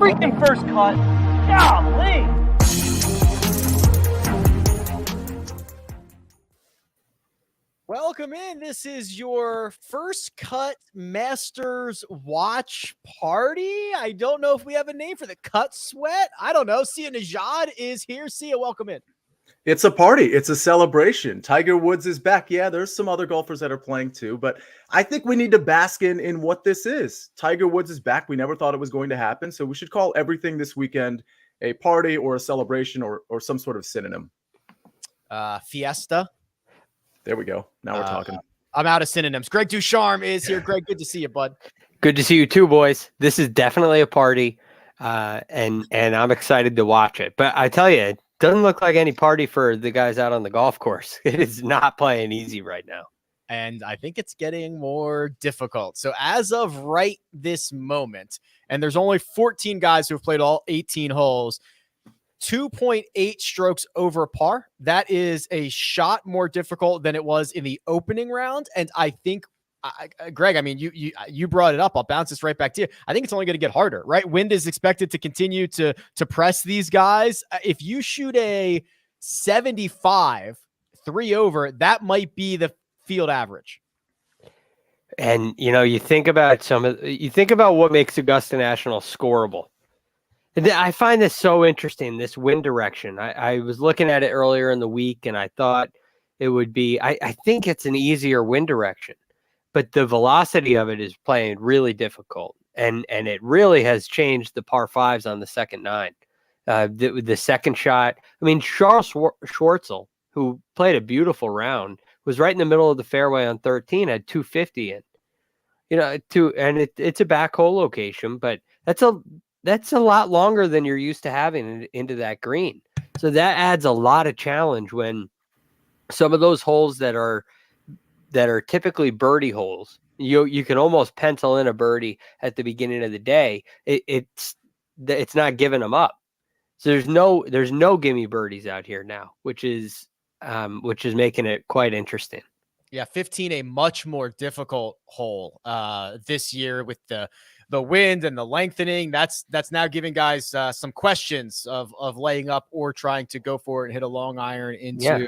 freaking first cut. Golly. Welcome in. This is your first cut Masters watch party. I don't know if we have a name for the cut sweat. I don't know. Sia Najad is here. Sia, welcome in. It's a party. It's a celebration. Tiger Woods is back. Yeah, there's some other golfers that are playing too, but I think we need to bask in what this is. Tiger Woods is back. We never thought it was going to happen, so we should call everything this weekend a party or a celebration or some sort of synonym. Fiesta. There we go. Now we're talking. I'm out of synonyms. Greg Ducharme is here. Greg, good to see you, bud. Good to see you too, boys. This is definitely a party, and I'm excited to watch it. But I tell you, it doesn't look like any party for the guys out on the golf course. It is not playing easy right now. And I think it's getting more difficult. So as of right this moment, and there's only 14 guys who have played all 18 holes, 2.8 strokes over par. That is a shot more difficult than it was in the opening round. And I think, Greg, I mean, you brought it up. I'll bounce this right back to you. I think it's only going to get harder, right? Wind is expected to continue to press these guys. If you shoot a 75, 3 over, that might be the field average. And, you think about what makes Augusta National scoreable. I find this so interesting, this wind direction. I was looking at it earlier in the week, and I thought it would be, I think it's an easier wind direction, but the velocity of it is playing really difficult. And it really has changed the par fives on the second nine. The second shot, I mean, Charles Schwartzel, who played a beautiful round, was right in the middle of the fairway on 13, had 250 in. It's a back hole location, but that's a lot longer than you're used to having into that green. So that adds a lot of challenge when some of those holes that are typically birdie holes, you can almost pencil in a birdie at the beginning of the day. It's not giving them up. So there's no gimme birdies out here now, which is making it quite interesting. Yeah, 15, a much more difficult hole this year with the wind and the lengthening. That's now giving guys some questions of laying up or trying to go for it and hit a long iron into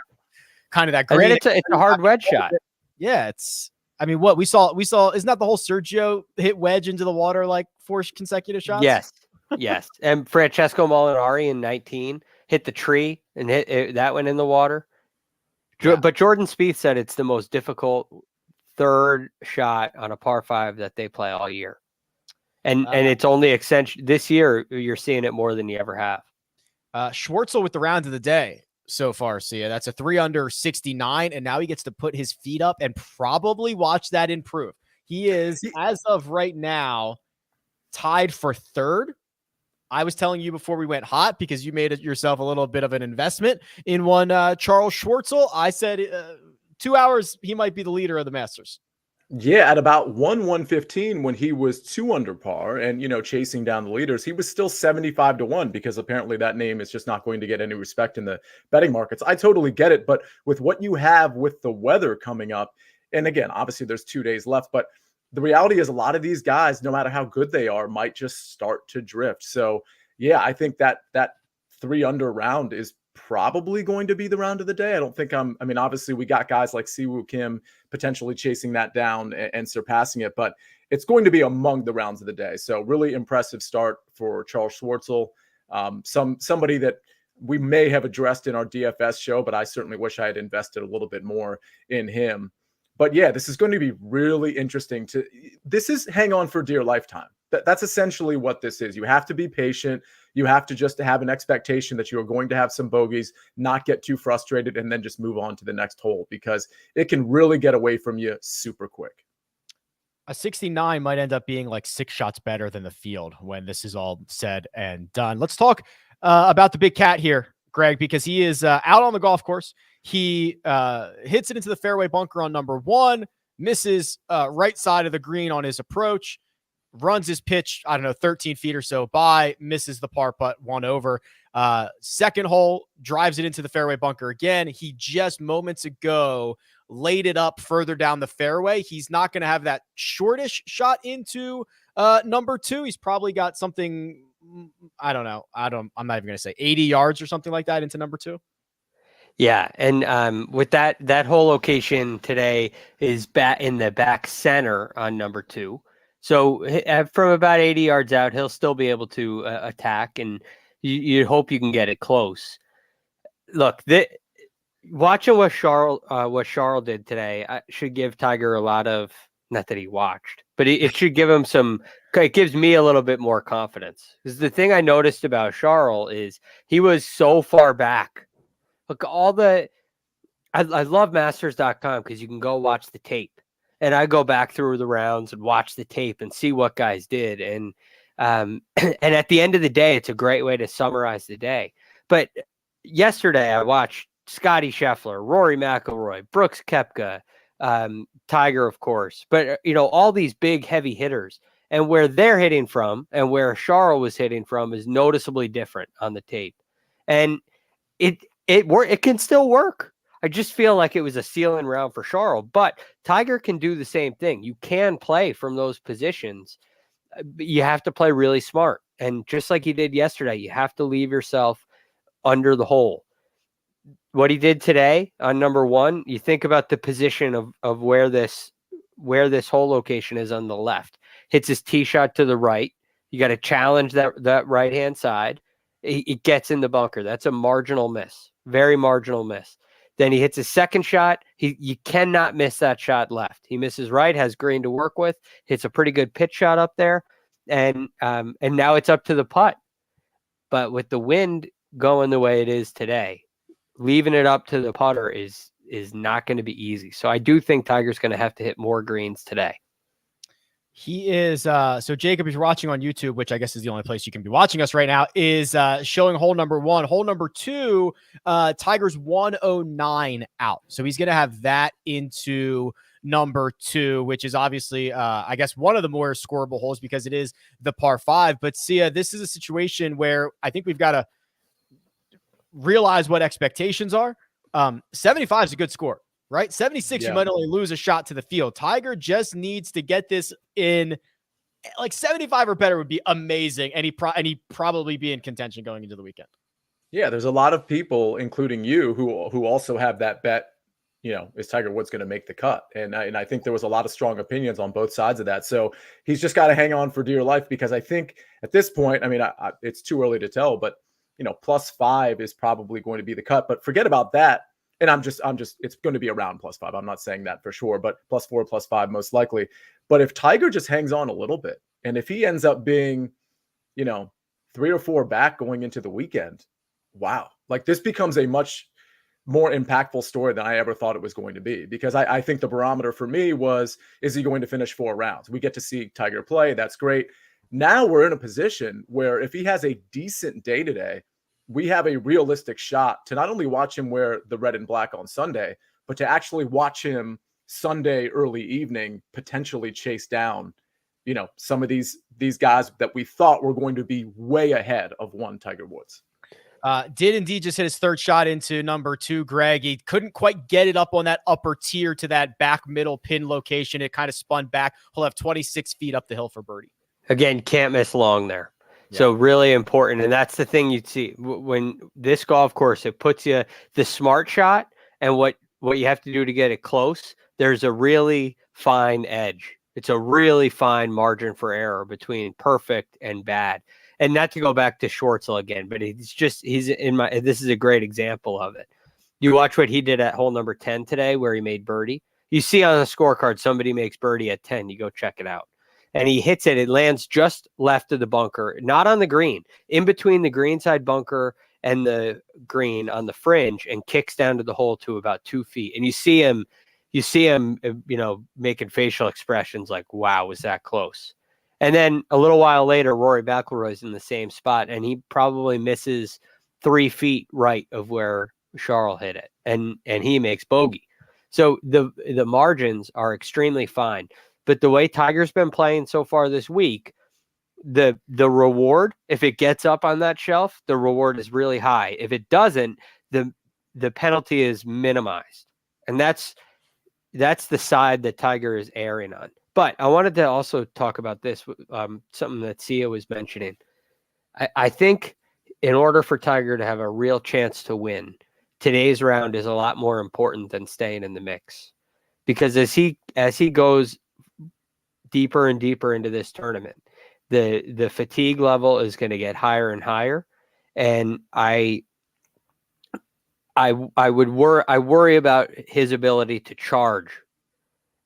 kind of that green. It's a hard wedge shot. Yeah, what we saw, isn't that the whole Sergio hit wedge into the water like 4 consecutive shots? Yes. And Francesco Molinari in 19 hit the tree and that went in the water. Yeah. But Jordan Spieth said it's the most difficult third shot on a par 5 that they play all year. And it's only extension this year. You're seeing it more than you ever have. Schwartzel with the round of the day so far. Sia, that's a 3 under 69, and now he gets to put his feet up and probably watch that improve. He is, as of right now, tied for third. I was telling you before we went hot because you made it yourself a little bit of an investment in one Charles Schwartzel. I said 2 hours he might be the leader of the Masters. Yeah, at about 115 when he was 2 under par and, chasing down the leaders, he was still 75-1 because apparently that name is just not going to get any respect in the betting markets. I totally get it. But with what you have with the weather coming up, and again, obviously there's 2 days left, but the reality is a lot of these guys, no matter how good they are, might just start to drift. So yeah, I think that 3 under round is probably going to be the round of the day. I don't think obviously we got guys like Siwoo Kim potentially chasing that down and surpassing it, but it's going to be among the rounds of the day. So really impressive start for Charles Schwartzel. Somebody that we may have addressed in our DFS show, but I certainly wish I had invested a little bit more in him. But yeah, this is going to be really interesting. This is hang on for dear lifetime. That's essentially what this is. You have to be patient. You have to just have an expectation that you are going to have some bogeys, not get too frustrated, and then just move on to the next hole because it can really get away from you super quick. A 69 might end up being like 6 shots better than the field when this is all said and done. Let's talk about the big cat here, Greg, because he is out on the golf course. He hits it into the fairway bunker on number 1, misses right side of the green on his approach, runs his pitch, 13 feet or so by, misses the par putt 1 over. Second hole, drives it into the fairway bunker again. He just moments ago laid it up further down the fairway. He's not going to have that shortish shot into number 2. He's probably got something I don't know. I'm not even going to say 80 yards or something like that into number 2. Yeah, and with that whole location today is back in the back center on number 2. So from about 80 yards out, he'll still be able to attack, and you hope you can get it close. Look, watching what Charles did today, I should give Tiger a lot of, not that he watched, but it should give him it gives me a little bit more confidence. Because the thing I noticed about Charles is he was so far back. Look, I love masters.com because you can go watch the tape. And I go back through the rounds and watch the tape and see what guys did. And and at the end of the day, it's a great way to summarize the day. But yesterday I watched Scotty Scheffler, Rory McIlroy, Brooks Koepka, Tiger, of course. But, all these big, heavy hitters. And where they're hitting from and where Charles was hitting from is noticeably different on the tape. And it can still work. I just feel like it was a ceiling round for Charles, but Tiger can do the same thing. You can play from those positions, but you have to play really smart. And just like he did yesterday, you have to leave yourself under the hole. What he did today on number 1, you think about the position of where this hole location is on the left. Hits his tee shot to the right. You got to challenge that right-hand side. It gets in the bunker. That's a marginal miss, very marginal miss. Then he hits his second shot. You cannot miss that shot left. He misses right, has green to work with, hits a pretty good pitch shot up there, and now it's up to the putt. But with the wind going the way it is today, leaving it up to the putter is not going to be easy. So I do think Tiger's going to have to hit more greens today. He is, so Jacob, if you're watching on YouTube, which I guess is the only place you can be watching us right now, is showing hole number 1. Hole number 2, Tiger's 109 out. So he's going to have that into number 2, which is obviously, I guess, one of the more scoreable holes because it is the par 5. But Sia, this is a situation where I think we've got to realize what expectations are. 75 is a good score. Right? 76, You might only lose a shot to the field. Tiger just needs to get this in, like 75 or better would be amazing. And he'd probably be in contention going into the weekend. Yeah, there's a lot of people, including you, who also have that bet, is Tiger Woods going to make the cut? And I think there was a lot of strong opinions on both sides of that. So he's just got to hang on for dear life because I think at this point, it's too early to tell, but, +5 is probably going to be the cut. But forget about that. And I'm just, it's going to be around +5. I'm not saying that for sure, but +4, +5, most likely. But if Tiger just hangs on a little bit, and if he ends up being, 3 or 4 back going into the weekend, wow. Like this becomes a much more impactful story than I ever thought it was going to be. Because I think the barometer for me was, is he going to finish 4 rounds? We get to see Tiger play. That's great. Now we're in a position where if he has a decent day today, we have a realistic shot to not only watch him wear the red and black on Sunday, but to actually watch him Sunday early evening potentially chase down, some of these guys that we thought were going to be way ahead of one Tiger Woods. Did indeed just hit his third shot into number 2, Greg. He couldn't quite get it up on that upper tier to that back middle pin location. It kind of spun back. He'll have 26 feet up the hill for birdie. Again, can't miss long there. So really important. And that's the thing you'd see when this golf course, it puts you the smart shot and what you have to do to get it close. There's a really fine edge. It's a really fine margin for error between perfect and bad. And not to go back to Schwartzel again, but this is a great example of it. You watch what he did at hole number 10 today, where he made birdie. You see on the scorecard, somebody makes birdie at 10, you go check it out. And he hits it. It lands just left of the bunker, not on the green, in between the greenside bunker and the green on the fringe, and kicks down to the hole to about 2 feet. And you see him, making facial expressions like, wow, was that close? And then a little while later, Rory McIlroy's in the same spot, and he probably misses 3 feet right of where Charles hit it, and he makes bogey. So the margins are extremely fine. But the way Tiger's been playing so far this week, the reward, if it gets up on that shelf, the reward is really high. If it doesn't, the penalty is minimized. And that's the side that Tiger is erring on. But I wanted to also talk about this, something that Sia was mentioning. I think in order for Tiger to have a real chance to win, today's round is a lot more important than staying in the mix, because as he goes deeper and deeper into this tournament, the fatigue level is going to get higher and higher, and I worry about his ability to charge.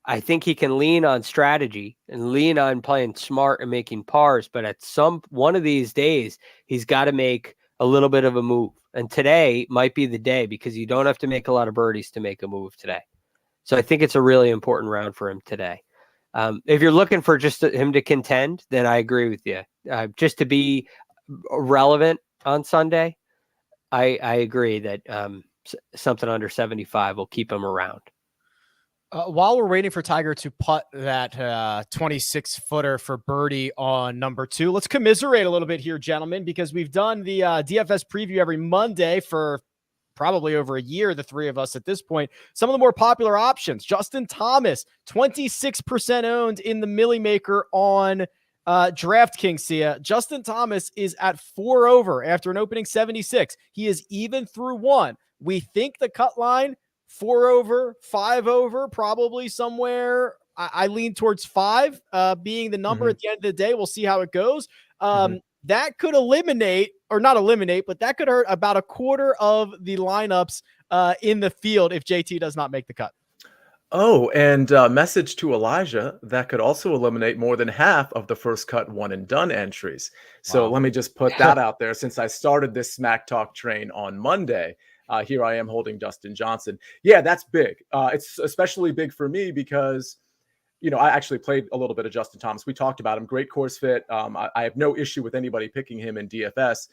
I think he can lean on strategy and lean on playing smart and making pars, but at one of these days, he's got to make a little bit of a move. And today might be the day, because you don't have to make a lot of birdies to make a move today. So I think it's a really important round for him today. If you're looking for just him to contend, then I agree with you. Just to be relevant on Sunday, I agree that something under 75 will keep him around. While we're waiting for Tiger to putt that 26-footer for birdie on number 2, let's commiserate a little bit here, gentlemen, because we've done the DFS preview every Monday for probably over a year, the three of us at this point. Some of the more popular options: Justin Thomas, 26% owned in the Millie Maker on DraftKings. Sia. Justin Thomas is at 4 over after an opening 76. He is even through 1. We think the cut line 4 over, 5 over, probably somewhere. I lean towards 5 being the number at the end of the day. We'll see how it goes. That could eliminate, or not eliminate, but that could hurt about a quarter of the lineups in the field if JT does not make the cut. Oh, and message to Elijah, that could also eliminate more than half of the first cut one and done entries. So let me just put that out there. Since I started this Smack Talk train on Monday, here I am holding Dustin Johnson. Yeah, that's big. It's especially big for me because, you know, I actually played a little bit of Justin Thomas. We talked about him. Great course fit. I have no issue with anybody picking him in DFS.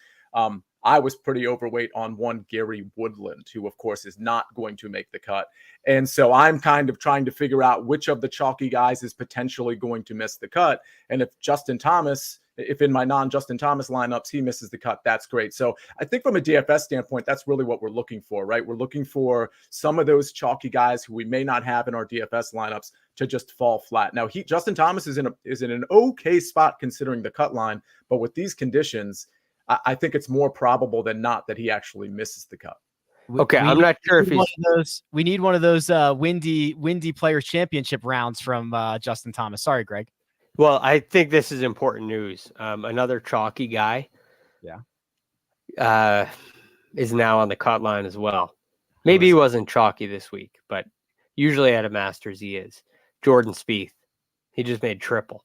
I was pretty overweight on one Gary Woodland, who, of course, is not going to make the cut. And so I'm kind of trying to figure out which of the chalky guys is potentially going to miss the cut. And if Justin Thomas, if in my non-Justin Thomas lineups, he misses the cut, that's great. So I think from a DFS standpoint, that's really what we're looking for, right? We're looking for some of those chalky guys who we may not have in our DFS lineups to just fall flat. Now, Justin Thomas is in an okay spot considering the cut line, but with these conditions, I think it's more probable than not that he actually misses the cut. Okay, I'm not sure if he's. We need one of those windy Players Championship rounds from Justin Thomas. Sorry, Greg. Well, I think this is important news. Another chalky guy, is now on the cut line as well. Maybe he wasn't chalky this week, but usually at a Masters he is. Jordan Spieth. He just made triple.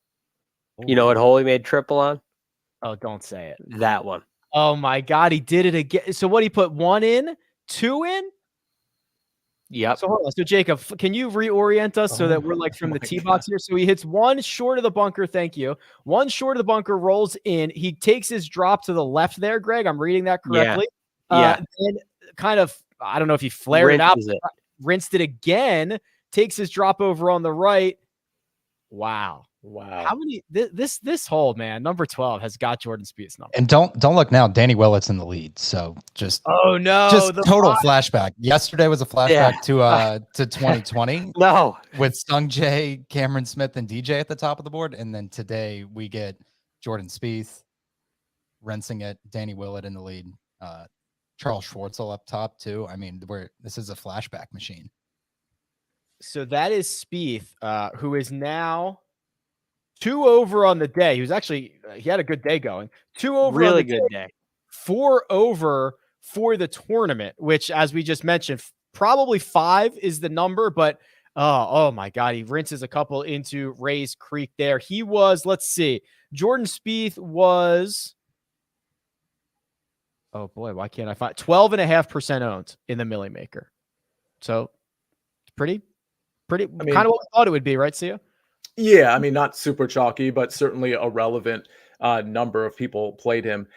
Ooh. You know what hole he made triple on? Oh, don't say it. That one. Oh my God, he did it again. So what, he put 1 in, 2 in? Yep. So hold on. So Jacob, can you reorient us so that we're like from the tee box here? So he hits 1 short of the bunker. Thank you. 1 short of the bunker, rolls in. He takes his drop to the left there, Greg. I'm reading that correctly. Yeah. Then kind of, I don't know if he flared it out, rinsed it again, takes his drop over on the right. Wow. How many this hole, man, number 12 has got Jordan Spieth's number. And don't look now, Danny Willett's in the lead. So just total flashback. Yesterday was a flashback to 2020. No, with Sung Jae, Cameron Smith, and DJ at the top of the board. And then today we get Jordan Spieth rinsing it, Danny Willett in the lead, Charles Schwartzel up top too. I mean, this is a flashback machine. So that is Spieth, who is now 2 over on the day. He was actually, he had a good day going. 2 over, really good day. 4 over for the tournament, which, as we just mentioned, probably 5 is the number, but oh my God, he rinses a couple into Rays Creek there. He was, let's see, Jordan Spieth was, oh boy, why can't I find 12.5% owned in the Millie Maker. So pretty, I mean, kind of what we thought it would be, right, Sia? Yeah, I mean, not super chalky, but certainly a relevant number of people played him.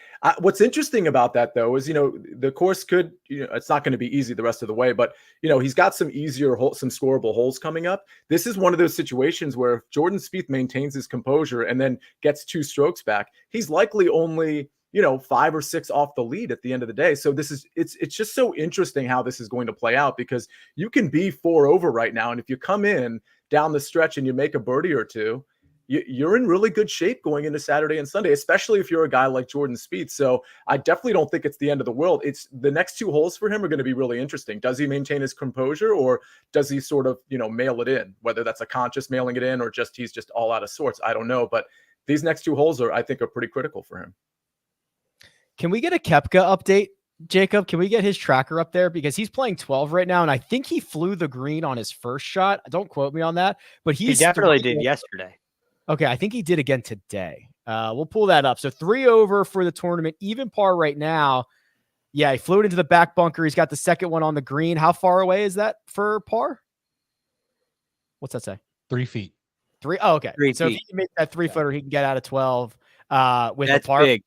What's interesting about that, though, is, you know, the course could, you know, it's not going to be easy the rest of the way, but, you know, he's got some easier, some scoreable holes coming up. This is one of those situations where if Jordan Spieth maintains his composure and then gets 2 strokes back, he's likely only, you know, 5 or 6 off the lead at the end of the day. So it's just so interesting how this is going to play out, because you can be 4 over right now. And if you come in down the stretch and you make a birdie or 2, you're in really good shape going into Saturday and Sunday, especially if you're a guy like Jordan Spieth. So I definitely don't think it's the end of the world. It's the next 2 holes for him are going to be really interesting. Does he maintain his composure, or does he sort of, mail it in, whether that's a conscious mailing it in or just he's just all out of sorts? I don't know. But these next 2 holes I think are pretty critical for him. Can we get a Koepka update, Jacob? Can we get his tracker up there? Because he's playing 12 right now, and I think he flew the green on his first shot. Don't quote me on that, but he definitely did yesterday. Okay, I think he did again today. We'll pull that up. So 3 over for the tournament, even par right now. Yeah, he flew it into the back bunker. He's got the second one on the green. How far away is that for par? What's that say? 3 feet. 3? Oh, okay. 3 so feet. if he can make that 3-footer, he can get out of 12 with That's a par. Big.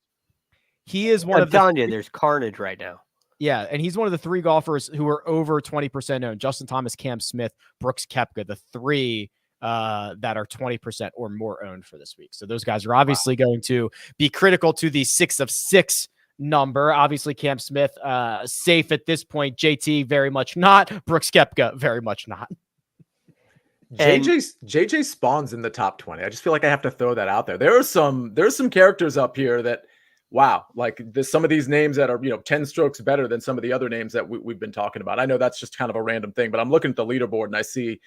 He is one I'm of the telling you, there's carnage right now. Yeah, and he's one of the 3 golfers who are over 20% owned. Justin Thomas, Cam Smith, Brooks Koepka, the 3 that are 20% or more owned for this week. So those guys are obviously going to be critical to the 6 of 6 number. Obviously, Cam Smith safe at this point. JT very much not. Brooks Koepka very much not. JJ Spawn's in the top 20. I just feel like I have to throw that out there. There's some characters up here that, wow, like some of these names that are 10 strokes better than some of the other names that we've been talking about. I know that's just kind of a random thing, but I'm looking at the leaderboard and I see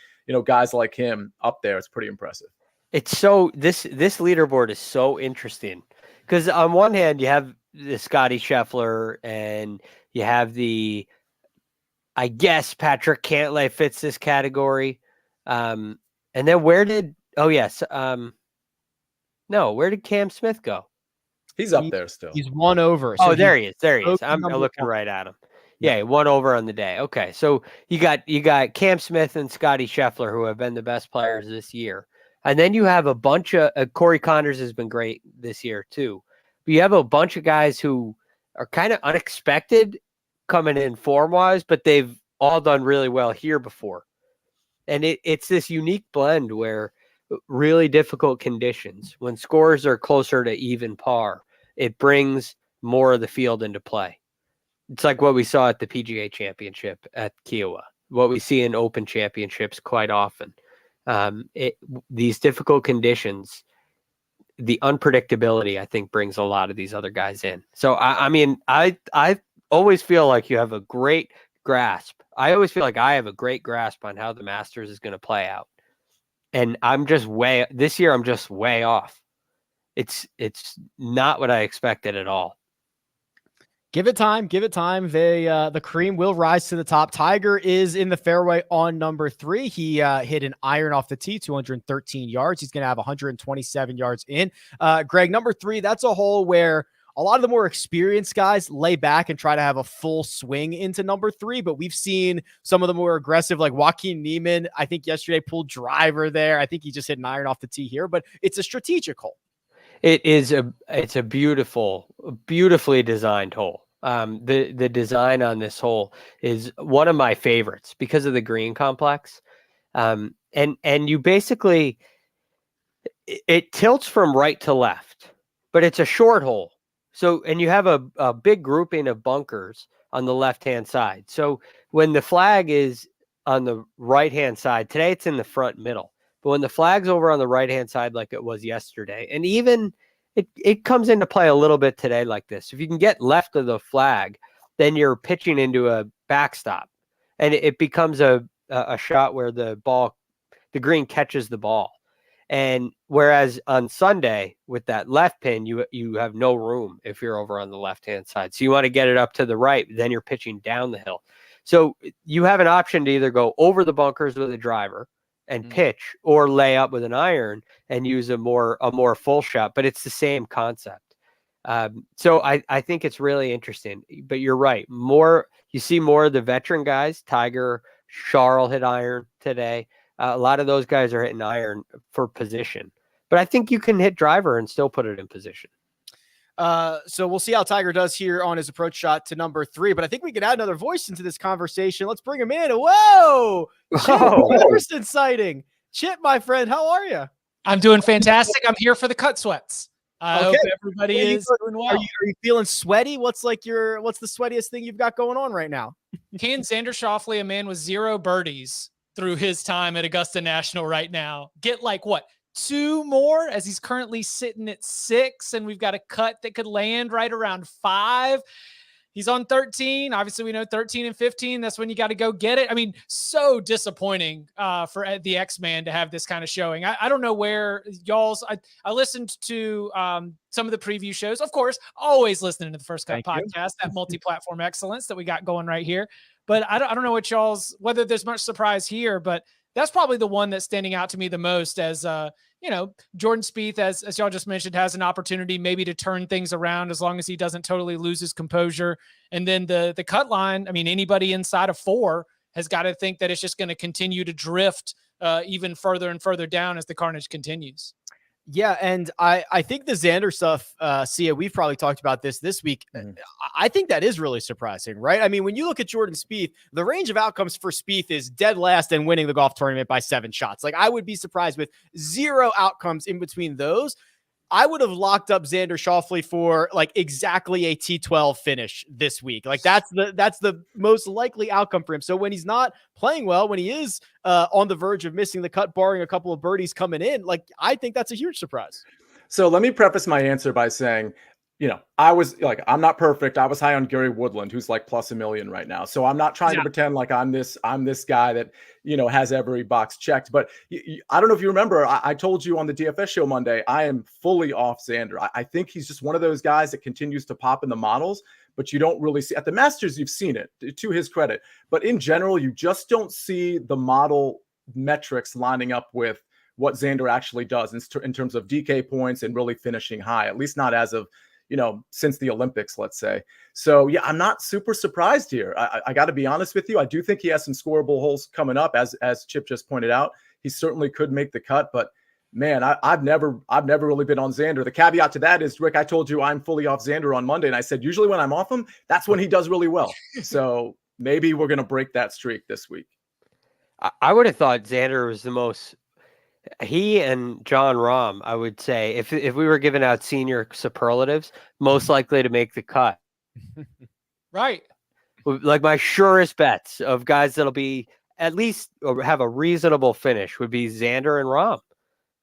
guys like him up there. It's pretty impressive. It's so this leaderboard is so interesting because on one hand you have the Scotty Scheffler and you have the, I guess Patrick Cantlay fits this category. And then where did Cam Smith go? He's up there still. He's 1 over. So there he is. There he is. I'm looking right at him. Yeah, 1 over on the day. Okay, so you got Cam Smith and Scotty Scheffler, who have been the best players this year, and then you have a bunch of Corey Connors has been great this year too. But you have a bunch of guys who are kind of unexpected coming in form wise, but they've all done really well here before, and it's this unique blend where really difficult conditions, when scores are closer to even par, it brings more of the field into play. It's like what we saw at the PGA Championship at Kiowa, what we see in Open Championships quite often. These difficult conditions, the unpredictability, I think, brings a lot of these other guys in. So, I always feel like you have a great grasp. I always feel like I have a great grasp on how the Masters is going to play out. And this year I'm just way off. It's not what I expected at all. Give it time. The cream will rise to the top. Tiger is in the fairway on number 3. He hit an iron off the tee, 213 yards. He's going to have 127 yards in. Greg, number 3, that's a hole where a lot of the more experienced guys lay back and try to have a full swing into number 3, but we've seen some of the more aggressive, like Joaquin Niemann, I think yesterday pulled driver there. I think he just hit an iron off the tee here, but it's a strategic hole. It's a beautifully designed hole. The design on this hole is one of my favorites because of the green complex. And you basically, it tilts from right to left, but it's a short hole. So, and you have a big grouping of bunkers on the left-hand side. So when the flag is on the right-hand side, today it's in the front middle, but when the flag's over on the right-hand side, like it was yesterday, and even it comes into play a little bit today like this. If you can get left of the flag, then you're pitching into a backstop and it becomes a shot where the green catches the ball. And whereas on Sunday with that left pin, you have no room if you're over on the left-hand side. So you want to get it up to the right, then you're pitching down the hill. So you have an option to either go over the bunkers with a driver and pitch, or lay up with an iron and use a more full shot, but it's the same concept. So I think it's really interesting, but you're right. You see more of the veteran guys. Tiger, Charles hit iron today. A lot of those guys are hitting iron for position, but I think you can hit driver and still put it in position. So we'll see how Tiger does here on his approach shot to number 3, but I think we can add another voice into this conversation. Let's bring him in. Whoa! Chip sighting. Chip, my friend, how are you? I'm doing fantastic. I'm here for the cut sweats. I hope everybody is doing well. Are you feeling sweaty? What's the sweatiest thing you've got going on right now? Can Xander Schauffele, a man with 0 birdies through his time at Augusta National right now, get like what, 2 more, as he's currently sitting at 6, and we've got a cut that could land right around 5. He's on 13. Obviously, we know 13 and 15. That's when you got to go get it. I mean, so disappointing for the X-Man to have this kind of showing. I don't know where y'all's. I listened to some of the preview shows. Of course, always listening to the First Cut podcast, that multi-platform excellence that we got going right here. But I don't know what y'all's, whether there's much surprise here, but that's probably the one that's standing out to me the most as, Jordan Spieth, as y'all just mentioned, has an opportunity maybe to turn things around as long as he doesn't totally lose his composure. And then the cut line, I mean, anybody inside of 4 has got to think that it's just going to continue to drift even further and further down as the carnage continues. Yeah, and I think the Xander stuff, Sia, we've probably talked about this week. I think that is really surprising, right? I mean, when you look at Jordan Spieth, the range of outcomes for Spieth is dead last and winning the golf tournament by 7 shots. Like, I would be surprised with 0 outcomes in between those. I would have locked up Xander Schauffele for like exactly a T12 finish this week. Like that's the most likely outcome for him. So when he's not playing well, when he is on the verge of missing the cut, barring a couple of birdies coming in, like I think that's a huge surprise. So let me preface my answer by saying, I was like, I'm not perfect. I was high on Gary Woodland, who's like plus $1 million right now. So I'm not trying to pretend like I'm this guy that, has every box checked. But I don't know if you remember, I told you on the DFS show Monday, I am fully off Xander. I think he's just one of those guys that continues to pop in the models, but you don't really see at the Masters. You've seen it, to his credit, but in general, you just don't see the model metrics lining up with what Xander actually does in terms of DK points and really finishing high, at least not as of, since the Olympics, let's say. So yeah, I'm not super surprised here. I got to be honest with you. I do think he has some scoreable holes coming up, as Chip just pointed out. He certainly could make the cut, but man, I've never really been on Xander. The caveat to that is, Rick, I told you I'm fully off Xander on Monday, and I said usually when I'm off him, that's when he does really well. So maybe we're going to break that streak this week. I would have thought Xander was the most. He and John Rahm, I would say, if we were giving out senior superlatives, most likely to make the cut. Right. Like my surest bets of guys that'll be at least or have a reasonable finish would be Xander and Rahm.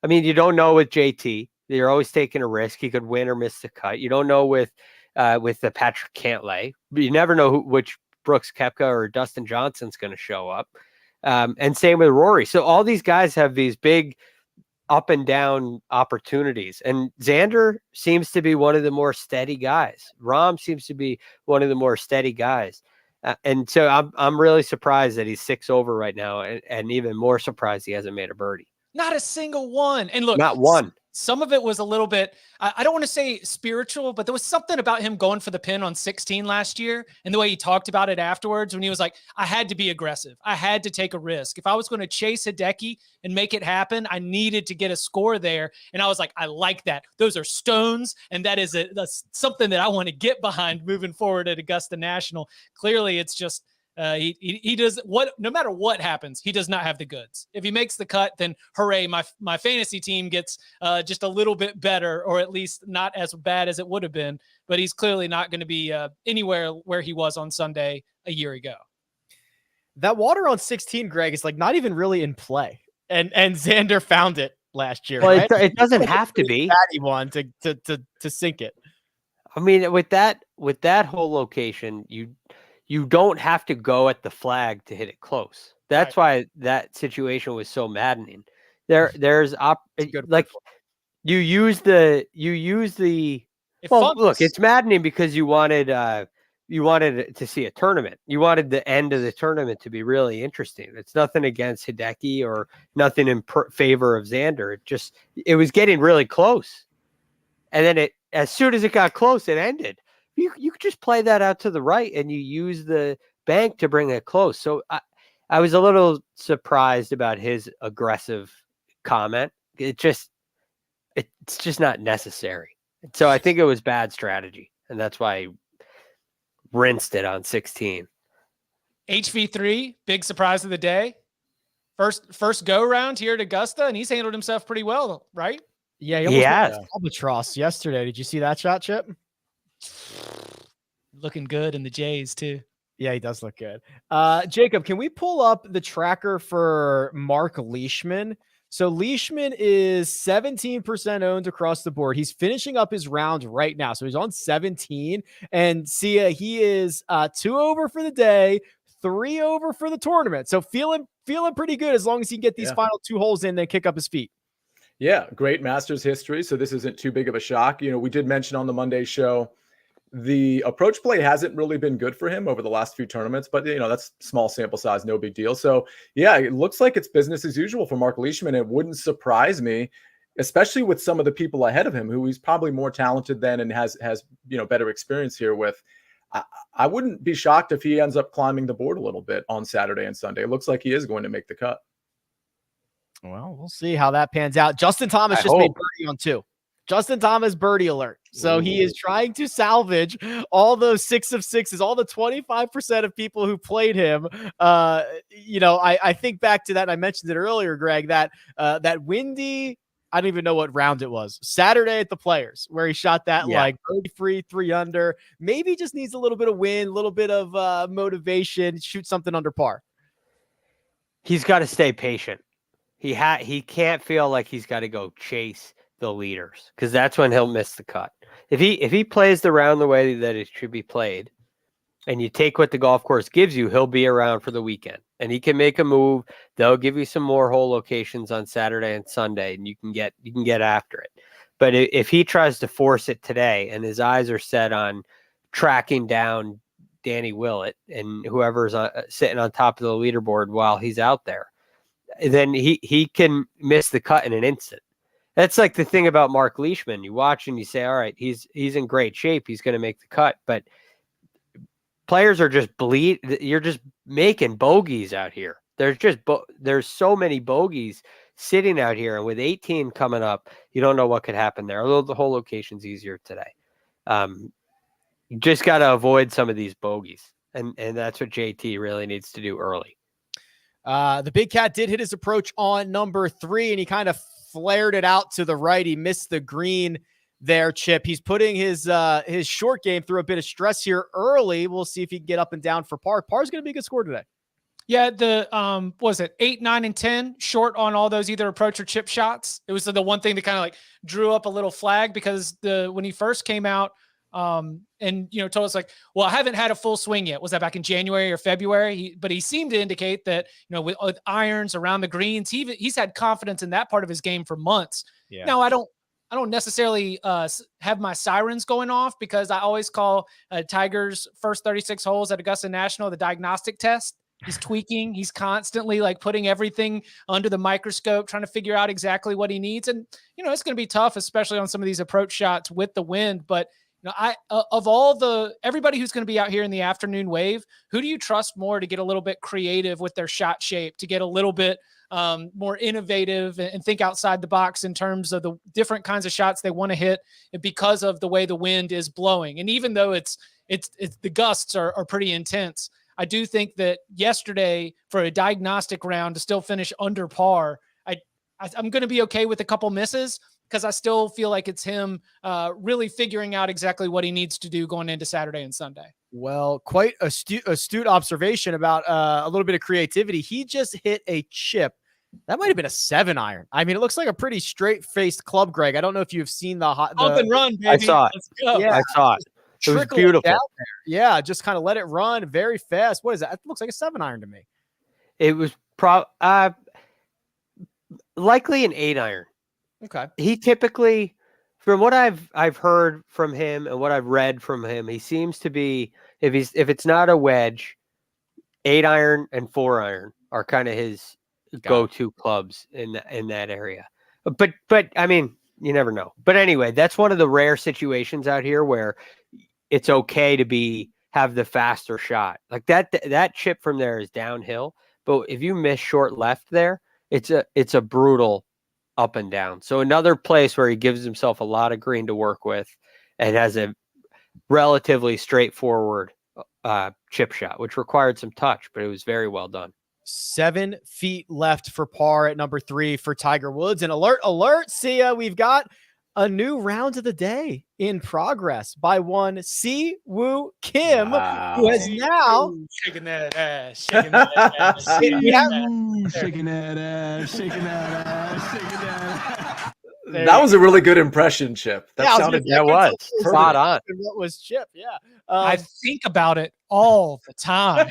I mean, you don't know with JT. You're always taking a risk. He could win or miss the cut. You don't know with the Patrick Cantlay. You never know which Brooks Koepka or Dustin Johnson's going to show up. And same with Rory. So all these guys have these big up and down opportunities. And Xander seems to be one of the more steady guys. Rahm seems to be one of the more steady guys. And so I'm really surprised that he's 6 over right now, and even more surprised he hasn't made a birdie. Not a single one. And look, not one. Some of it was a little bit, I don't want to say spiritual, but there was something about him going for the pin on 16 last year and the way he talked about it afterwards when he was like, I had to be aggressive. I had to take a risk. If I was going to chase Hideki and make it happen, I needed to get a score there. And I was like, I like that. Those are stones. And that is something that I want to get behind moving forward at Augusta National. Clearly, it's just, he does what, no matter what happens, he does not have the goods. If he makes the cut, then hooray, my fantasy team gets just a little bit better, or at least not as bad as it would have been, but he's clearly not going to be anywhere where he was on Sunday a year ago. That water on 16, Greg, is like not even really in play. And Xander found it last year. Well, right? it doesn't have to be. Patty one to sink it. I mean, with that whole location, you don't have to go at the flag to hit it close. That's why that situation was so maddening. There's like you use the look, it's maddening because you wanted to see a tournament. You wanted the end of the tournament to be really interesting. It's nothing against Hideki or nothing in favor of Xander. It was getting really close. And then as soon as it got close, it ended. You could just play that out to the right and you use the bank to bring it close. So I was a little surprised about his aggressive comment. It's just not necessary. So I think it was bad strategy, and that's why he rinsed it on 16. HV3, big surprise of the day. First go round here at Augusta, and he's handled himself pretty well, right? Yeah, he has albatross yesterday. Did you see that shot, Chip? Looking good in the Jays too. Yeah, he does look good. Jacob, can we pull up the tracker for Mark Leishman? So Leishman is 17% owned across the board. He's finishing up his round right now. So he's on 17. And Sia, he is 2 over for the day, 3 over for the tournament. So feeling pretty good as long as he can get these final 2 holes in, then kick up his feet. Yeah, great Masters history. So this isn't too big of a shock. We did mention on the Monday show, the approach play hasn't really been good for him over the last few tournaments, but that's small sample size, no big deal. So yeah, it looks like it's business as usual for Mark Leishman. It wouldn't surprise me, especially with some of the people ahead of him who he's probably more talented than and has better experience here with. I wouldn't be shocked if he ends up climbing the board a little bit on Saturday and Sunday. It looks like he is going to make the cut. Well, we'll see how that pans out. Justin Thomas just made birdie on 2. Justin Thomas birdie alert. So he is trying to salvage all those 6 of 6s, all the 25% of people who played him. I think back to that. And I mentioned it earlier, Greg, that windy, I don't even know what round it was, Saturday at the Players, where he shot that like birdie free 3 under. Maybe just needs a little bit of wind, a little bit of motivation, shoot something under par. He's got to stay patient. He can't feel like he's got to go chase the leaders, because that's when he'll miss the cut. If he plays the round the way that it should be played, and you take what the golf course gives you, he'll be around for the weekend, and he can make a move. They'll give you some more hole locations on Saturday and Sunday, and you can get after it. But if he tries to force it today, and his eyes are set on tracking down Danny Willett and whoever's sitting on top of the leaderboard while he's out there, then he can miss the cut in an instant. That's like the thing about Mark Leishman. You watch and you say, all right, he's in great shape. He's going to make the cut. But players are just you're just making bogeys out here. There's so many bogeys sitting out here. And with 18 coming up, you don't know what could happen there. Although the whole location's easier today. You just got to avoid some of these bogeys. And that's what JT really needs to do early. The Big Cat did hit his approach on number 3, and he kind of flared it out to the right. He missed the green there, Chip. He's putting his short game through a bit of stress here early. We'll see if he can get up and down for par. Par's going to be a good score today. Yeah, the was it 8, 9, and 10 short on all those either approach or chip shots. It was the one thing that kind of like drew up a little flag, because when he first came out, and told us like, well, I haven't had a full swing yet. Was that back in January or February? But he seemed to indicate that, with irons around the greens, he's had confidence in that part of his game for months. Yeah. Now I don't necessarily have my sirens going off, because I always call Tiger's first 36 holes at Augusta National the diagnostic test. He's tweaking. He's constantly like putting everything under the microscope, trying to figure out exactly what he needs. And, it's going to be tough, especially on some of these approach shots with the wind. But of everybody who's going to be out here in the afternoon wave, who do you trust more to get a little bit creative with their shot shape, to get a little bit more innovative and think outside the box in terms of the different kinds of shots they want to hit, because of the way the wind is blowing? And even though it's the gusts are pretty intense, I do think that yesterday, for a diagnostic round, to still finish under par, I'm going to be okay with a couple misses, because I still feel like it's him really figuring out exactly what he needs to do going into Saturday and Sunday. Well, quite astute observation about a little bit of creativity. He just hit a chip. That might have been a 7-iron. I mean, it looks like a pretty straight-faced club, Greg. I don't know if you've seen the up and run, baby. I saw it. Let's go. Yeah, I saw it. It was beautiful. Yeah, just kind of let it run very fast. What is that? It looks like a 7-iron to me. It was likely an 8-iron. Okay. He typically, from what I've heard from him and what I've read from him, he seems to be, if it's not a wedge, 8-iron and 4-iron are kind of his go-to clubs in that area. But I mean, you never know. But anyway, that's one of the rare situations out here where it's okay to have the faster shot. Like that chip from there is downhill, but if you miss short left there, it's a brutal up and down. So another place where he gives himself a lot of green to work with and has a relatively straightforward chip shot, which required some touch, but it was very well done. 7 feet left for par at number 3 for Tiger Woods. And alert, Sia, we've got a new round of the day in progress by one Si Woo Kim, who has now shaking that ass, shaking that ass. Shaking that ass, shaking that ass, shaking that ass. That was a really good impression, Chip. That Yeah, sounded That was spot on. What was Chip? Yeah. I think about it all the time.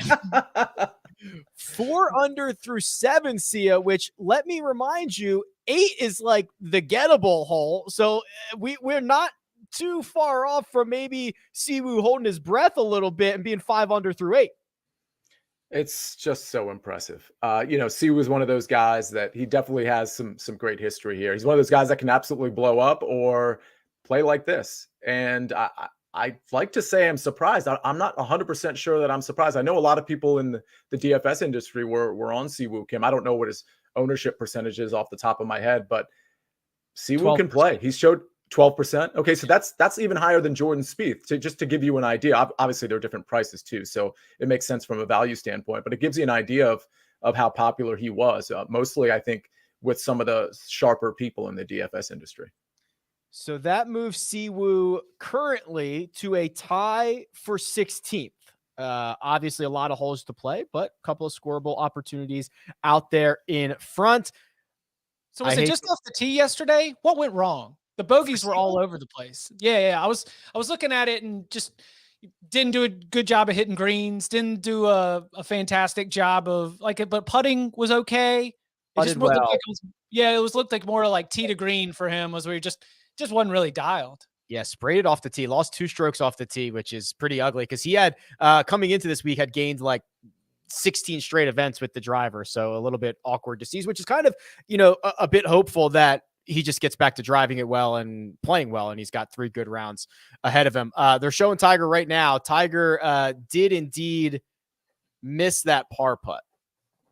4 under through 7, Sia, which let me remind you, 8 is like the gettable hole. So we're not too far off from maybe Siwoo holding his breath a little bit and being 5 under through 8. It's just so impressive. Siwoo was one of those guys that he definitely has some great history here. He's one of those guys that can absolutely blow up or play like this. And I'd like to say I'm surprised. I'm not 100% sure that I'm surprised. I know a lot of people in the DFS industry were on Siwoo Kim. I don't know what his ownership percentage is off the top of my head, but Siwoo can play. He's showed 12%. Okay, so that's even higher than Jordan Spieth. Just to give you an idea, obviously there are different prices too, so it makes sense from a value standpoint. But it gives you an idea of how popular he was. Mostly, I think, with some of the sharper people in the DFS industry. So that moves Siwoo currently to a tie for 16th. Obviously, a lot of holes to play, but a couple of scoreable opportunities out there in front. So was it just off the tee yesterday? What went wrong? The bogeys were all over the place. Yeah. I was looking at it and just didn't do a good job of hitting greens. Didn't do a fantastic job of but putting was okay. It just looked like it looked like more like tee to green for him was where he just wasn't really dialed. Yeah, sprayed it off the tee, lost 2 strokes off the tee, which is pretty ugly because he had coming into this week had gained like 16 straight events with the driver. So a little bit awkward to see, which is kind of, a bit hopeful that he just gets back to driving it well and playing well. And he's got 3 good rounds ahead of him. They're showing Tiger right now. Tiger did indeed miss that par putt.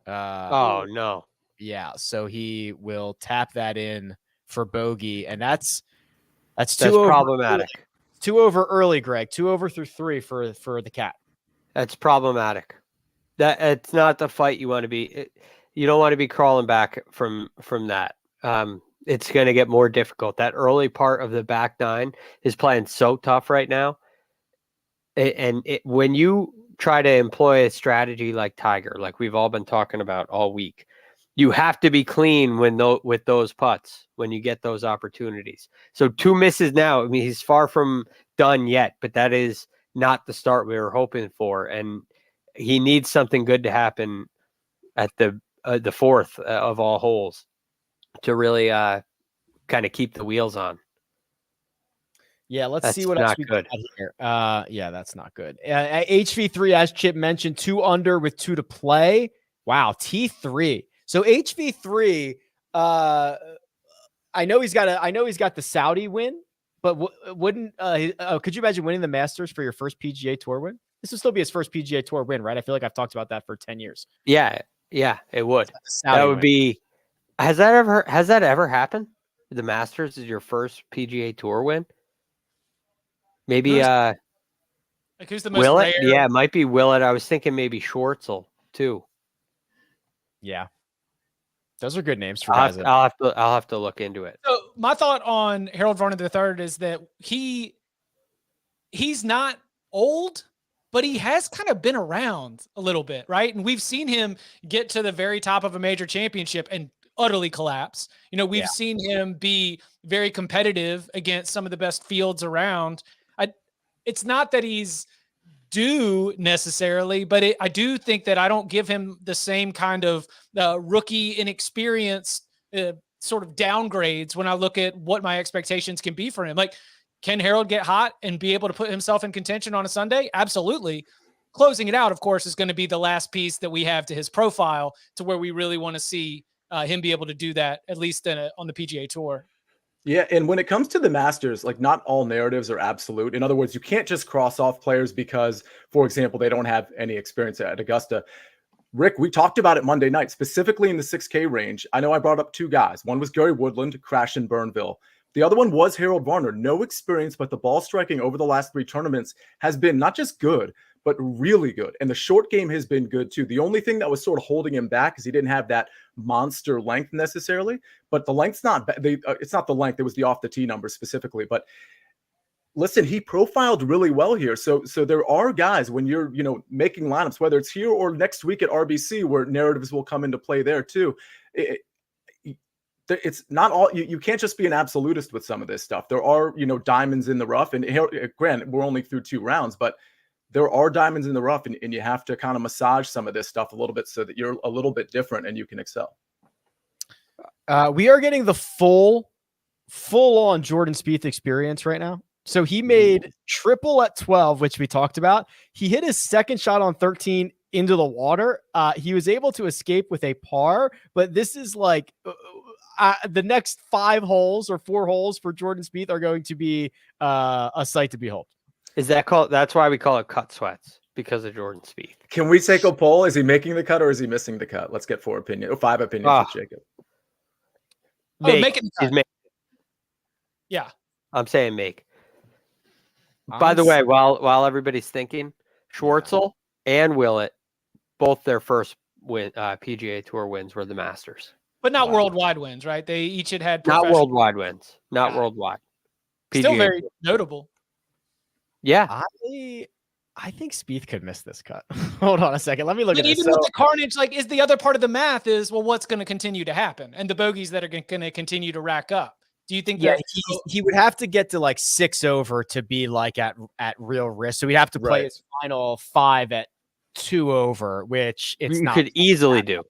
Oh no. Yeah. So he will tap that in for bogey. And that's problematic. 2 over early, Greg. 2 over through 3 for the cat. That's problematic. That it's not the fight you want to be. You don't want to be crawling back from that. It's going to get more difficult. That early part of the back 9 is playing so tough right now. When you try to employ a strategy like Tiger, like we've all been talking about all week, you have to be clean with those putts when you get those opportunities. So 2 misses now. I mean, he's far from done yet, but that is not the start we were hoping for. And he needs something good to happen at the 4th of all holes to really kind of keep the wheels on. Yeah, That's see what else we got here. Yeah, that's not good. HV3, as Chip mentioned, 2 under with 2 to play. Wow, T3. So HV3, I know he's got the Saudi win, but could you imagine winning the Masters for your first PGA Tour win? This would still be his first PGA Tour win, right? I feel like I've talked about that for 10 years. Yeah, it would. That would be. Has that ever happened? The Masters is your first PGA Tour win? Maybe like who's the most Willett? rare? Yeah, it might be Willett. I was thinking maybe Schwartzel too. Yeah. Those are good names for guys. I'll have to look into it. So my thought on Harold Varner III is that he's not old, but he has kind of been around a little bit, right? And we've seen him get to the very top of a major championship and utterly collapse. We've seen him be very competitive against some of the best fields around. It's not that he's due necessarily, but I do think that I don't give him the same kind of rookie inexperience sort of downgrades when I look at what my expectations can be for him. Like, can Harold get hot and be able to put himself in contention on a Sunday? Absolutely. Closing it out, of course, is going to be the last piece that we have to his profile to where we really want to see him be able to do that, at least on the PGA Tour. Yeah, and when it comes to the Masters, like not all narratives are absolute. In other words, you can't just cross off players because, for example, they don't have any experience at Augusta. Rick, we talked about it Monday night, specifically in the 6K range. I know I brought up 2 guys. One was Gary Woodland, crash in Burnville. The other one was Harold Varner. No experience, but the ball striking over the last 3 tournaments has been not just good, but really good. And the short game has been good too. The only thing that was sort of holding him back is he didn't have that monster length necessarily, but the length's not, it's not the length. It was the off the tee number specifically, but listen, he profiled really well here. So there are guys when you're, making lineups, whether it's here or next week at RBC, where narratives will come into play there too. It's not all, you can't just be an absolutist with some of this stuff. There are, diamonds in the rough, and granted, we're only through 2 rounds, but there are diamonds in the rough, and you have to kind of massage some of this stuff a little bit so that you're a little bit different and you can excel. We are getting the full on Jordan Spieth experience right now. So he made triple at 12, which we talked about. He hit his second shot on 13 into the water. He was able to escape with a par, but this is like the next 5 holes or 4 holes for Jordan Spieth are going to be a sight to behold. Is that called? That's why we call it cut sweats, because of Jordan Spieth. Can we take a poll? Is he making the cut or is he missing the cut? Let's get 4 opinions or 5 opinions with Jacob. Making the cut. Yeah, I'm saying make. By the way, while everybody's thinking, Schwartzel and Willett, both their first PGA Tour wins were the Masters. but not worldwide wins, right? They each had not worldwide wins, not worldwide. Still PGA very Tour. notable. Yeah, I think Spieth could miss this cut. Hold on a second. Let me look But at this. even with the carnage, like, is the other part of the math is, well, what's going to continue to happen and the bogeys that are going to continue to rack up. Do you think? Yeah, he would have to get to like 6 over to be like at real risk. So he'd have to play his final 5 at 2 over, which it's you not could easily do.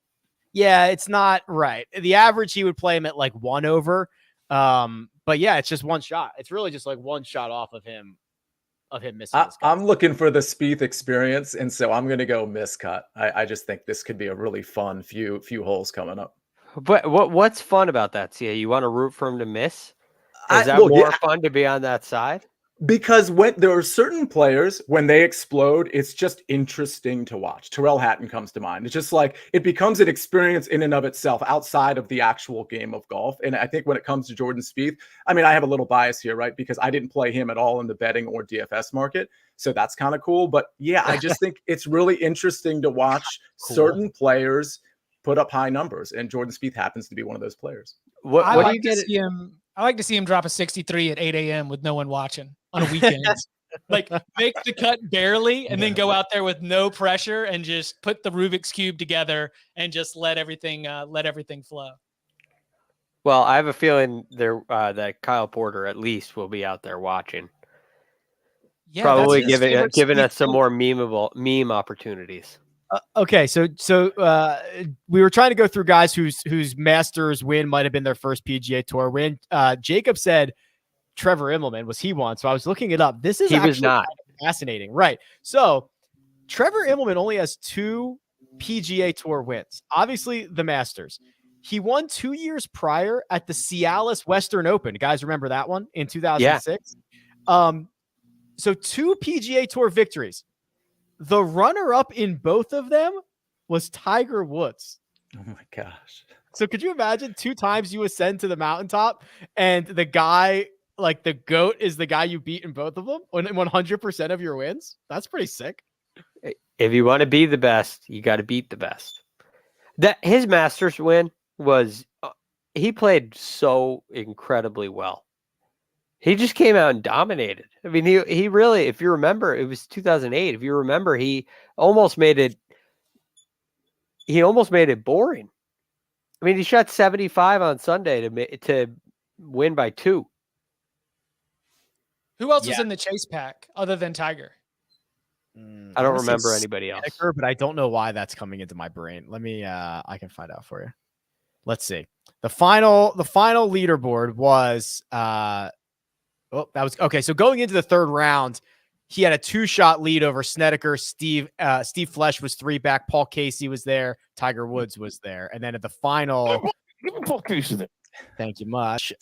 Yeah, it's not right. The average he would play him at like 1 over. But yeah, it's just one shot. It's really just like one shot off of him missing this cut. I'm looking for the Spieth experience, and so I'm going to go miscut. I just think this could be a really fun few holes coming up. But what's fun about that, CA? You want to root for him to miss? Is that more fun to be on that side? Because when there are certain players, when they explode, it's just interesting to watch. Tyrrell Hatton comes to mind. It's just like it becomes an experience in and of itself outside of the actual game of golf. And I think when it comes to Jordan Spieth, I mean, I have a little bias here, right? Because I didn't play him at all in the betting or DFS market. So that's kind of cool. But yeah, I just think it's really interesting to watch certain players put up high numbers. And Jordan Spieth happens to be one of those players. I like to see him drop a 63 at 8 a.m. with no one watching on a weekend. Like, make the cut barely and then go out there with no pressure and just put the Rubik's Cube together and just let everything flow. Well, I have a feeling that Kyle Porter at least will be out there watching. Yeah, probably giving us some more meme opportunities. Okay, so we were trying to go through guys whose Masters win might have been their first PGA Tour win. Jacob said Trevor Immelman was he one, so I was looking it up. This is he was not fascinating, right? So Trevor Immelman only has 2 PGA Tour wins. Obviously, the Masters. He won 2 years prior at the Cialis Western Open. You guys remember that one in 2006? Yeah. So 2 PGA Tour victories. The runner-up in both of them was Tiger Woods. Oh my gosh. So could you imagine 2 times you ascend to the mountaintop and the guy, like the GOAT, is the guy you beat in both of them on 100% of your wins? That's pretty sick. If you want to be the best, you got to beat the best. That his Masters win was, he played so incredibly well. He just came out and dominated. I mean, he really, if you remember, it was 2008. If you remember, he almost made it boring. I mean, he shot 75 on Sunday to win by 2. Who else was in the chase pack other than Tiger? I don't remember anybody else. But I don't know why that's coming into my brain. Let me I can find out for you. Let's see. The final leaderboard was that was okay. So going into the 3rd round, he had a 2-shot lead over Snedeker. Steve Flesh was 3 back. Paul Casey was there. Tiger Woods was there. And then at the final, thank you much.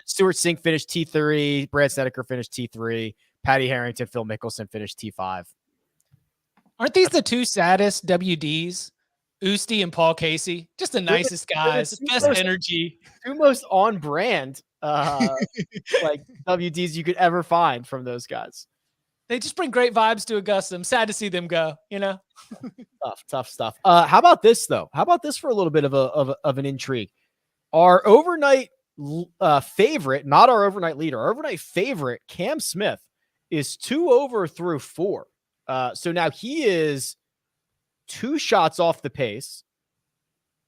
Stuart Sink finished T3. Brad Snedeker finished T3. Patty Harrington, Phil Mickelson finished T5. Aren't these the 2 saddest WDs? Usti and Paul Casey, just the nicest guys, best energy, 2 most on brand like WDs you could ever find from those guys. They just bring great vibes to Augusta. I'm sad to see them go, you know? Tough stuff. How about this though? How about this for a little bit of an intrigue? Our overnight favorite, not our overnight leader, our overnight favorite, Cam Smith, is 2 over through 4. So now he is 2 shots off the pace.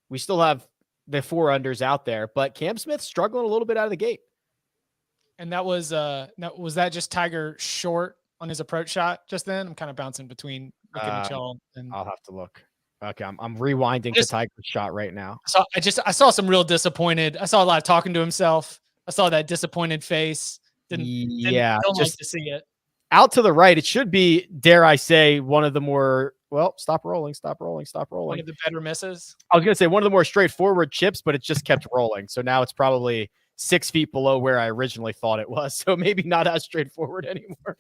We still have the 4 unders out there, but Cam Smith struggling a little bit out of the gate. And that was that just Tiger short on his approach shot just then? I'm kind of bouncing between looking at y'all. And I'll have to look. Okay, I'm rewinding to Tiger's shot right now. So I saw some real disappointed. I saw a lot of talking to himself. I saw that disappointed face. Don't like to see it. Out to the right, it should be, dare I say, one of the more, stop rolling. One of the better misses. I was going to say one of the more straightforward chips, but it just kept rolling. So now it's probably 6 feet below where I originally thought it was. So maybe not as straightforward anymore.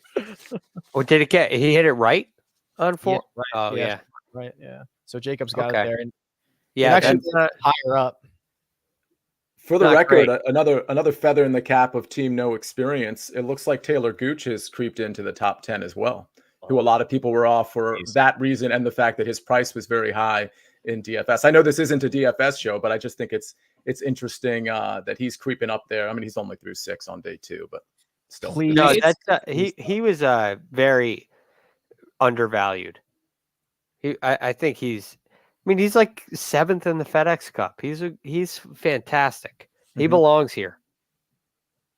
What did it get? He hit it right on 4? Yeah, right. Oh, yeah. Right. Yeah. So Jacob's got it there. And actually higher up. For the Not record, great. another feather in the cap of Team No Experience. It looks like Taylor Gooch has creeped into the top 10 as well, who a lot of people were off for that reason and the fact that his price was very high in DFS. I know this isn't a DFS show, but I just think it's interesting that he's creeping up there. I mean, he's only through 6 on day 2, but still. No, he was very undervalued. I think he's like 7th in the FedEx Cup. He's fantastic. He belongs here.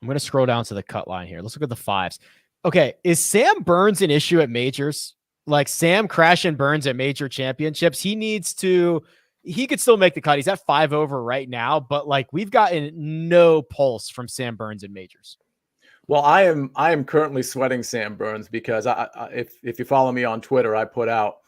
I'm going to scroll down to the cut line here. Let's look at the 5s. Okay. Is Sam Burns an issue at majors? Like Sam crash and burns at major championships? He could still make the cut. He's at 5 over right now, but like we've gotten no pulse from Sam Burns in majors. Well, I am currently sweating Sam Burns because if you follow me on Twitter, I put out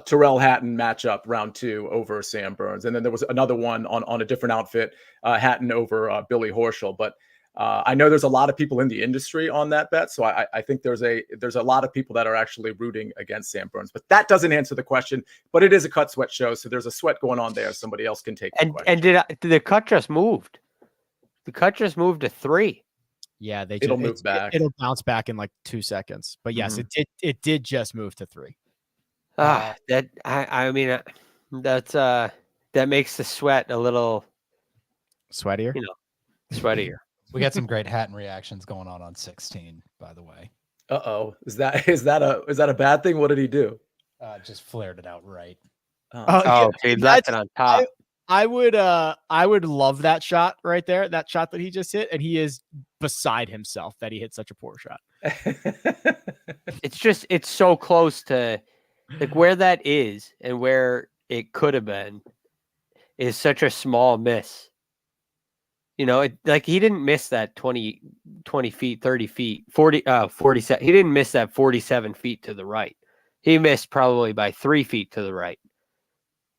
Tyrrell Hatton matchup round 2 over Sam Burns. And then there was another one on a different outfit, Hatton over Billy Horschel. But I know there's a lot of people in the industry on that bet. So I think there's a lot of people that are actually rooting against Sam Burns. But that doesn't answer the question. But it is a cut sweat show. So there's a sweat going on there. Somebody else can take the question. And did the cut just moved? The cut just moved to 3. Yeah, it'll move back. It'll bounce back in like 2 seconds. But yes, it did just move to 3. That makes the sweat a little sweatier. Sweatier. We got some great Hatton reactions going on 16, by the way. Uh-oh. Is that a bad thing? What did he do? Just flared it out right. He left it on top. I would love that shot right there, that shot that he just hit, and he is beside himself that he hit such a poor shot. It's so close to like where that is and where it could have been is such a small miss. He didn't miss that 20 feet, 30 feet, 47. He didn't miss that 47 feet to the right. He missed probably by 3 feet to the right,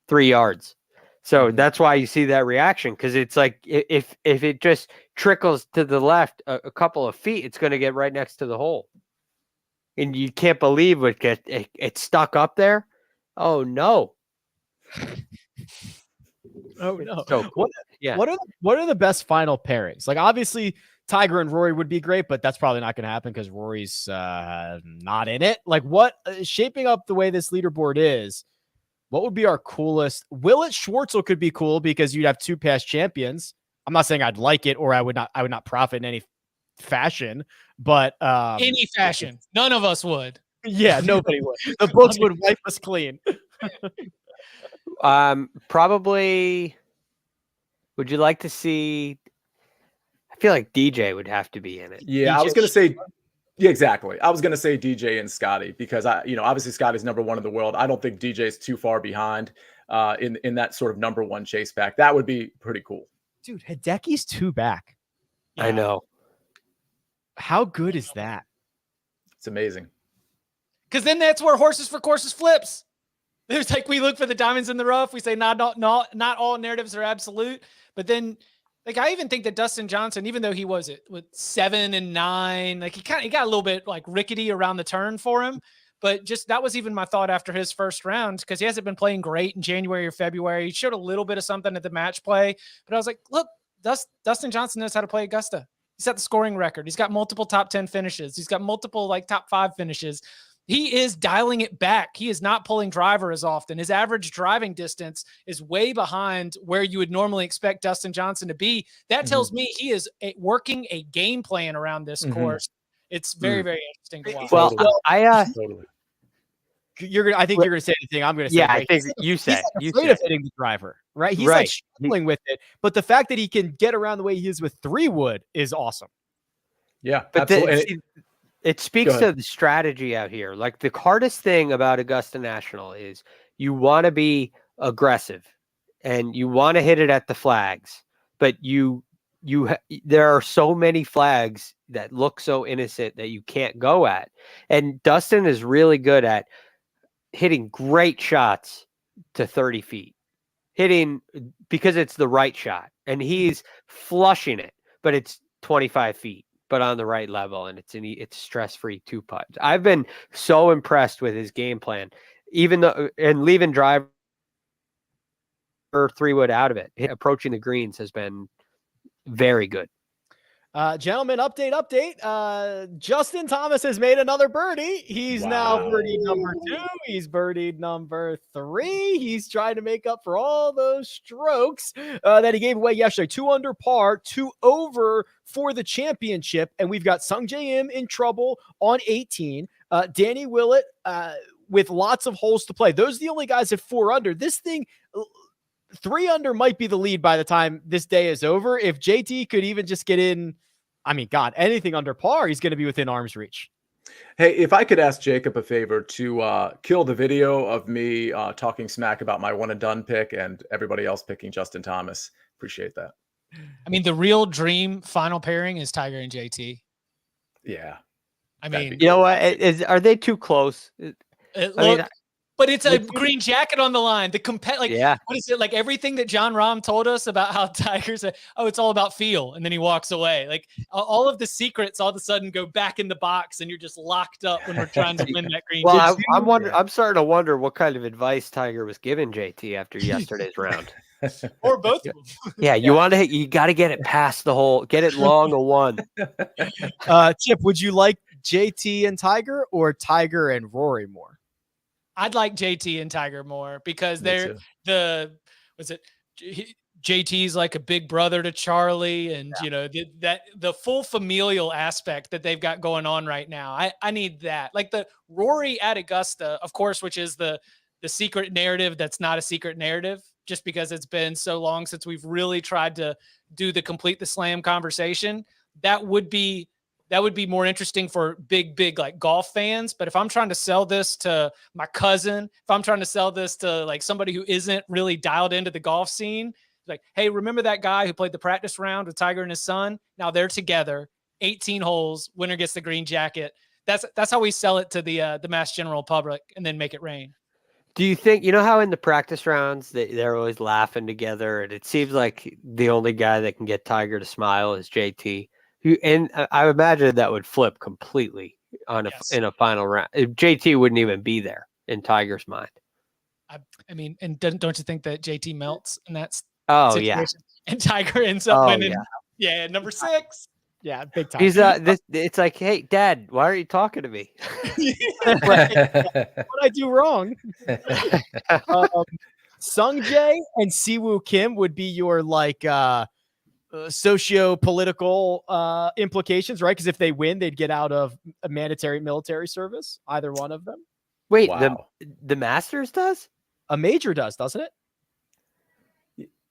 3 yards. So that's why you see that reaction. Cause it's like, if it just trickles to the left a couple of feet, it's going to get right next to the hole. And you can't believe it's stuck up there. Oh no. Oh no. So cool. What are the best final pairings? Like obviously Tiger and Rory would be great, but that's probably not going to happen because Rory's not in it. Like what shaping up the way this leaderboard is, what would be our coolest? Willett Schwartzel could be cool because you'd have 2 past champions. I'm not saying I'd like it or I would not profit in any fashion, but any fashion. None of us would. Yeah, nobody would. The books would wipe us clean. Probably. Would you like to see? I feel like DJ would have to be in it. Yeah, DJ I was going to say. Yeah, exactly. I was going to say DJ and Scotty because obviously Scotty's number 1 in the world. I don't think DJ's too far behind in that sort of number 1 chase back. That would be pretty cool. Dude, Hideki's 2 back. Yeah. I know. How good is that? It's amazing. Because then that's where horses for courses flips. There's like we look for the diamonds in the rough. We say not all narratives are absolute, but then like I even think that Dustin Johnson, even though he was with 7 and 9, like he got a little bit like rickety around the turn for him. But just that was even my thought after his first round because he hasn't been playing great in January or February. He showed a little bit of something at the match play, but I was like, look, Dustin Johnson knows how to play Augusta. He set the scoring record. He's got multiple top 10 finishes. He's got multiple like top 5 finishes. He is dialing it back. He is not pulling driver as often. His average driving distance is way behind where you would normally expect Dustin Johnson to be. That tells me he is working a game plan around this course. It's very, very interesting to watch. Well, Totally. I think you're gonna say the thing I'm gonna say. Yeah, right? I think you said. He's afraid of hitting the driver, right? He's like struggling with it, but the fact that he can get around the way he is with 3-wood is awesome. Yeah, but it speaks to the strategy out here. Like the hardest thing about Augusta National is you want to be aggressive and you want to hit it at the flags, but there are so many flags that look so innocent that you can't go at. And Dustin is really good at hitting great shots to 30 feet, because it's the right shot, and he's flushing it, but it's 25 feet. But on the right level, and it's stress-free 2-putt. I've been so impressed with his game plan, and leaving driver 3-wood out of it. Approaching the greens has been very good. Gentlemen, update. Justin Thomas has made another birdie. He's now birdied number 2. He's birdied number 3. He's trying to make up for all those strokes that he gave away yesterday. 2 under par, 2 over for the championship. And we've got Sung Jae Im in trouble on 18. Danny Willett with lots of holes to play. Those are the only guys at 4 under. This thing, 3 under might be the lead by the time this day is over. If JT could even just get in, I mean, God, anything under par, he's going to be within arm's reach. Hey, if I could ask Jacob a favor to kill the video of me talking smack about my one and done pick and everybody else picking Justin Thomas. Appreciate that. I mean, the real dream final pairing is Tiger and JT. Yeah. I mean, you know what? Are they too close? But it's a green jacket on the line. What is it? Like everything that John Rahm told us about how Tiger's, it's all about feel. And then he walks away. Like all of the secrets all of a sudden go back in the box and you're just locked up when we're trying to win that green jacket. I'm starting to wonder what kind of advice Tiger was giving JT after yesterday's round. Or both of them. Yeah, you got to get it past the hole, get it long a 1. Chip, would you like JT and Tiger or Tiger and Rory more? I'd like JT and Tiger more because JT's like a big brother to Charlie, and the full familial aspect that they've got going on right now. I need that. Like the Rory at Augusta, of course, which is the secret narrative that's not a secret narrative, just because it's been so long since we've really tried to do the complete the slam conversation. That would be more interesting for big like golf fans. But if I'm trying to sell this to my cousin, if I'm trying to sell this to like somebody who isn't really dialed into the golf scene, like, hey, remember that guy who played the practice round with Tiger and his son? Now they're together, 18 holes, winner gets the green jacket. That's how we sell it to the mass general public and then make it rain. Do you think, how in the practice rounds they're always laughing together, and it seems like the only guy that can get Tiger to smile is JT? And I imagine that would flip completely in a final round. JT wouldn't even be there in Tiger's mind. I mean, and don't you think that JT melts in that situation? Yeah. And Tiger ends up winning. Yeah, number 6. Yeah, big time. He's it's like, hey, Dad, why are you talking to me? What I do wrong? Sung Jae and Siwoo Kim would be your like socio-political implications, right? Because if they win, they'd get out of a mandatory military service. Either one of them. Wait, the Masters does? A major does, doesn't it?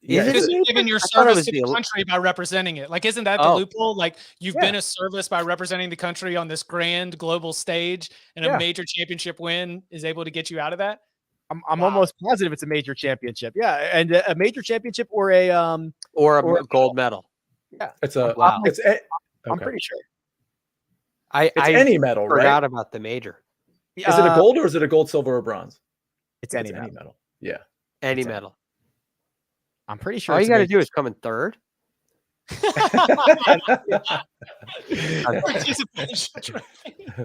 Yeah, because you're giving your service to the country by representing it. Like, isn't that the loophole? Like, you've been a service by representing the country on this grand global stage, and a major championship win is able to get you out of that. I'm almost positive it's a major championship. Yeah, and a major championship or a gold medal. Yeah, it's I'm pretty sure. It's any medal, right? Forgot about the major. Is it a gold or is it a gold, silver, or bronze? It's any medal. Yeah, any medal. I'm pretty sure. All you got to do is come in third. I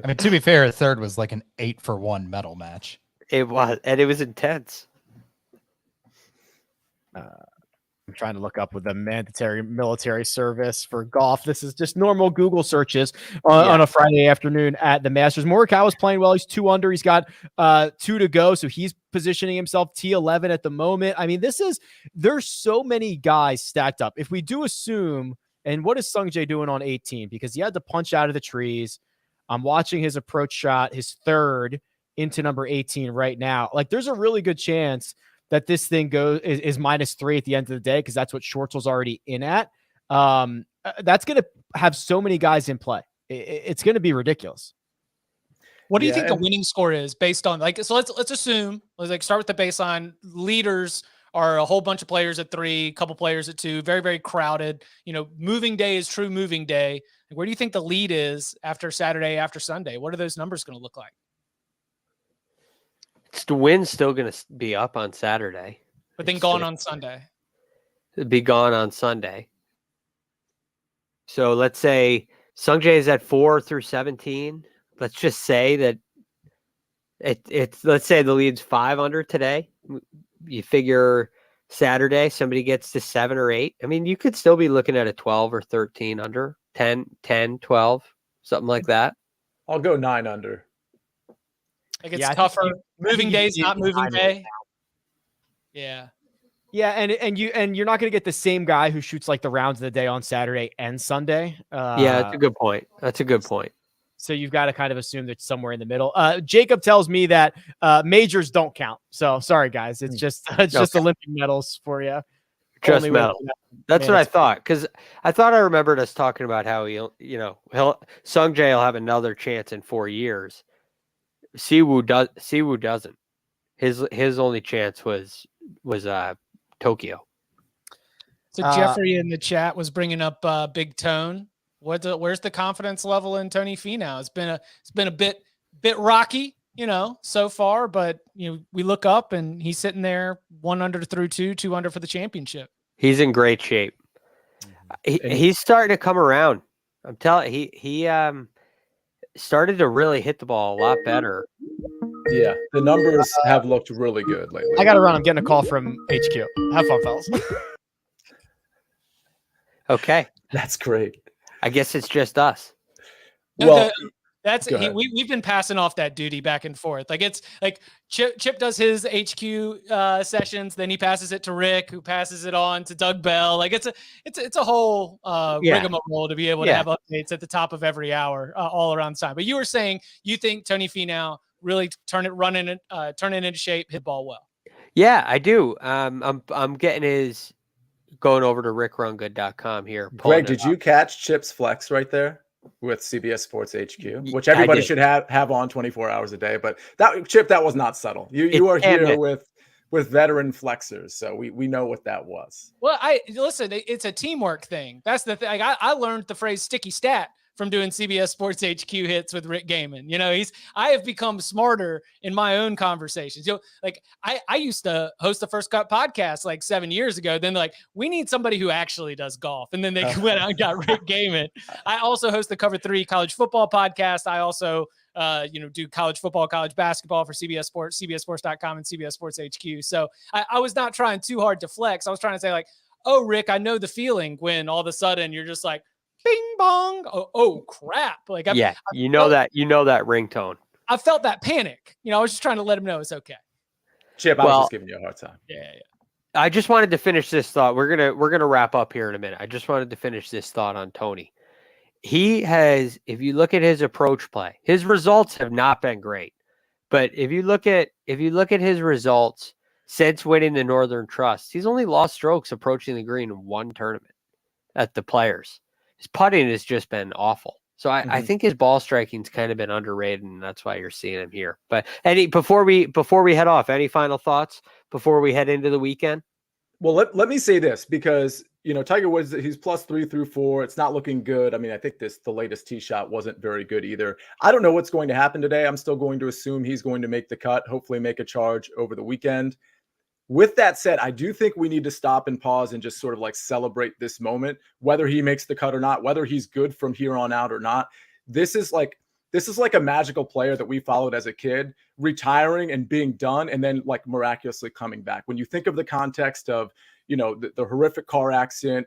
mean, to be fair, third was like an 8-for-1 medal match. It was, and it was intense. I'm trying to look up with the mandatory military service for golf. This is just normal Google searches on a Friday afternoon at the Masters. Morikawa's playing well. He's 2 under. He's got 2 to go. So he's positioning himself T11 at the moment. I mean, there's so many guys stacked up. If we do assume, and what is Sungjae doing on 18? Because he had to punch out of the trees. I'm watching his approach shot, his third into number 18 right now. Like, there's a really good chance that this thing is -3 at the end of the day, because that's what Schwartzel's already in at. That's going to have so many guys in play. It's going to be ridiculous. What do you think the winning score is based on, like, so let's assume, let's start with the baseline. Leaders are a whole bunch of players at 3, a couple players at 2, very, very crowded. Moving day is true moving day. Where do you think the lead is after Saturday, after Sunday? What are those numbers going to look like? The wind's still going to be up on Saturday. But then gone on Sunday. It'd be gone on Sunday. So let's say Sungjae is at 4 through 17. Let's just say that let's say the lead's 5 under today. You figure Saturday, somebody gets to 7 or 8. I mean, you could still be looking at a 12 or 13 under, 10, 12, something like that. I'll go 9 under. Like, it's tougher. Moving days, not moving day. Yeah. Yeah, and you're not going to get the same guy who shoots like the rounds of the day on Saturday and Sunday. Yeah, that's a good point. That's a good point. So you've got to kind of assume that somewhere in the middle. Jacob tells me that majors don't count. So sorry, guys. It's just just Olympic medals for you. Just medals. That's what I thought, because I thought I remembered us talking about how Sungjae will have another chance in 4 years. Siwoo doesn't. His only chance was Tokyo. So Jeffrey in the chat was bringing up Big Tone. Where's the confidence level in Tony Finau? It's been a bit rocky, so far, but we look up and he's sitting there 1 under through 2 under for the championship. He's in great shape. He's starting to come around. I'm telling you, he started to really hit the ball a lot better. Yeah, the numbers have looked really good lately. I got to run. I'm getting a call from HQ. Have fun, fellas. Okay. That's great. I guess it's just us. Well, we've been passing off that duty back and forth. Like, it's like Chip does his HQ sessions, then he passes it to Rick, who passes it on to Doug Bell. Like, it's a whole rigmarole to be able to have updates at the top of every hour all around the time. But you were saying you think Tony Finau really turn it into shape, hit ball well. Yeah, I do. I'm getting his going over to rickrungood.com here. Greg, did you catch Chip's flex right there with CBS Sports HQ, which everybody should have on 24 hours a day? But that was not subtle. You are here with veteran flexers, so we know what that was. Well, listen, it's a teamwork thing. That's the thing. I learned the phrase sticky stat from doing CBS Sports HQ hits with Rick Gehman. I have become smarter in my own conversations. Like I used to host the First Cut podcast like 7 years ago. Then we need somebody who actually does golf. And then they went out and got Rick Gehman. I also host the Cover 3 college football podcast. I also, do college football, college basketball for CBS Sports, CBSSports.com and CBS Sports HQ. So I was not trying too hard to flex. I was trying to say like, oh, Rick, I know the feeling when all of a sudden you're just like, bing bong. Oh crap. Like, that ringtone. I felt that panic. I was just trying to let him know it's okay. Chip, I was just giving you a hard time. Yeah. I just wanted to finish this thought. We're gonna wrap up here in a minute. I just wanted to finish this thought on Tony. He has, if you look at his approach play, his results have not been great. But if you look at his results since winning the Northern Trust, he's only lost strokes approaching the green in one tournament at the Players. His putting has just been awful. So I think his ball striking's kind of been underrated, and that's why you're seeing him here. But before we head off, any final thoughts before we head into the weekend? Well, let me say this, because Tiger Woods, he's +3 through 4. It's not looking good. I mean, I think the latest tee shot wasn't very good either. I don't know what's going to happen today. I'm still going to assume he's going to make the cut, hopefully make a charge over the weekend. With that said, I do think we need to stop and pause and just sort of like celebrate this moment, whether he makes the cut or not, whether he's good from here on out or not. This is like a magical player that we followed as a kid, retiring and being done, and then like miraculously coming back. When you think of the context of, you know, the horrific car accident,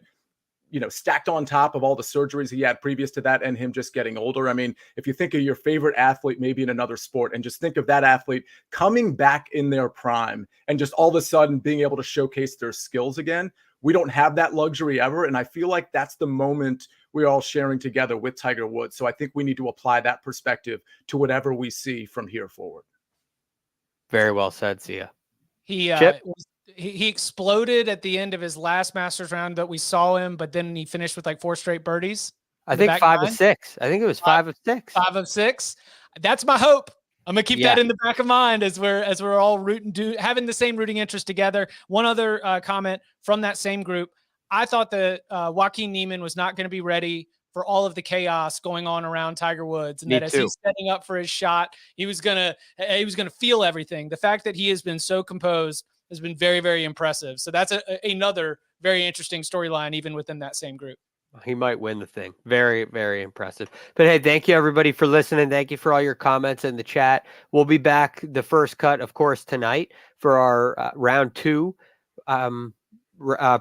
you know, stacked on top of all the surgeries he had previous to that and him just getting older. I mean, if you think of your favorite athlete, maybe in another sport, and just think of that athlete coming back in their prime and just all of a sudden being able to showcase their skills again, we don't have that luxury ever. And I feel like that's the moment we're all sharing together with Tiger Woods. So I think we need to apply that perspective to whatever we see from here forward. Very well said, Sia. He exploded at the end of his last Masters round that we saw him, but then he finished with like 4 straight birdies. I think 5 of 6. I think it was 5 of 6. 5 of 6. That's my hope. I'm gonna keep that in the back of mind as we're all having the same rooting interest together. One other comment from that same group: I thought that Joaquin Niemann was not going to be ready for all of the chaos going on around Tiger Woods, and as he's setting up for his shot, he was gonna feel everything. The fact that he has been so composed has been very, very impressive. So that's another very interesting storyline, even within that same group. He might win the thing. Very, very impressive. But hey, thank you everybody for listening. Thank you for all your comments in the chat. We'll be back the first cut, of course, tonight for our round 2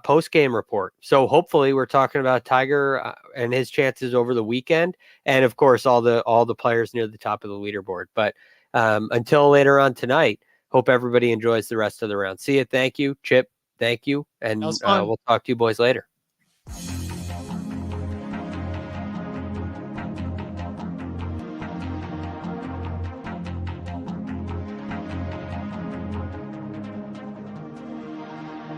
post-game report. So hopefully we're talking about Tiger and his chances over the weekend, and of course all the players near the top of the leaderboard. But until later on tonight, hope everybody enjoys the rest of the round. See you. Thank you, Chip. Thank you, and we'll talk to you boys later.